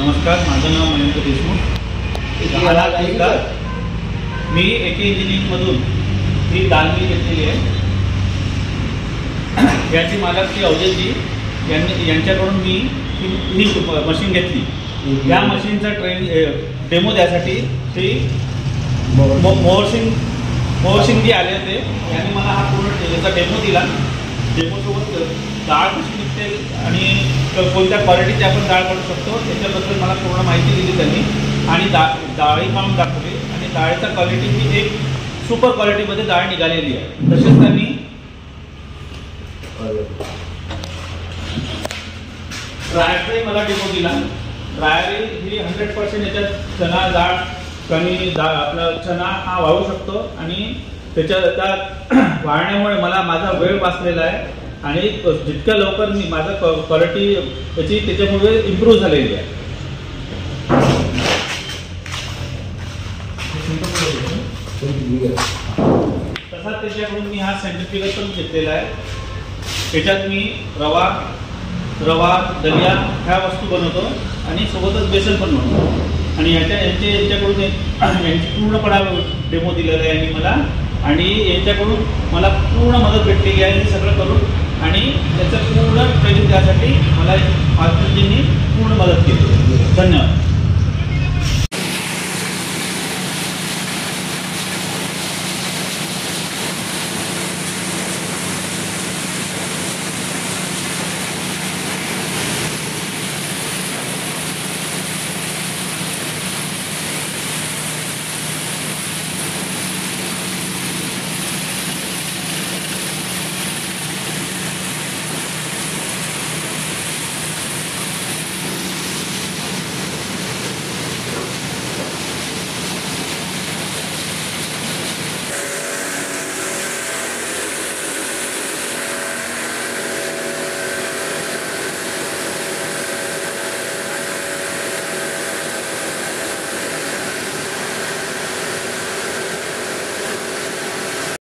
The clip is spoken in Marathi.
नमस्कार, माझं नाव महेंद्र देशमुख, राहणार मी एके इंजिनिअरिंगमधून ही दालमी घेतलेली आहे. याची मालक ती अवधेशजी यांच्याकडून मी ही मशीन घेतली. या मशीनचा डेमो द्यासाठी ती मोहरसिंगजी आले होते. यांनी मला हा पूर्ण याचा डेमो दिला. डेमोसोबत डाळ कशी निघते आणि कोणत्या क्वालिटीची आपण डाळ काढू शकतो त्याच्याबद्दल मला पूर्ण माहिती दिली त्यांनी. आणि डाळी काढून दाखवली आणि डाळीचा क्वालिटी ही एक सुपर क्वालिटीमध्ये डाळ निघालेली आहे. तसेच त्यांनी ड्रायरचाही मला डेमो दिला. ड्रायर ही 100% याच्यात चणा डाळ आपला चणा हा वाळू शकतो आणि त्या वाळण्यामुळे मला माझा वेळ वाचलेला आहे आणि जितक्या लवकर मी माझा क्वालिटी त्याची त्याच्यामुळे इम्प्रूव्ह झालेली आहे. तसाच त्याच्याकडून मी हा सेंट्रिफ्युगल पण घेतलेला आहे. त्याच्यात मी रवा दलिया ह्या वस्तू बनवतो आणि सोबतच बेसन पण बनवतो. आणि यांच्याकडून यांची पूर्णपणा डेमो दिलेला आहे आणि मला आणि यांच्याकडून मला पूर्ण मदत भेटलेली आहे. हे सगळं करून आणि त्याचं पूर्ण ट्रेनिंग द्यासाठी मला मास्टरजींनी पूर्ण मदत केली. धन्यवाद.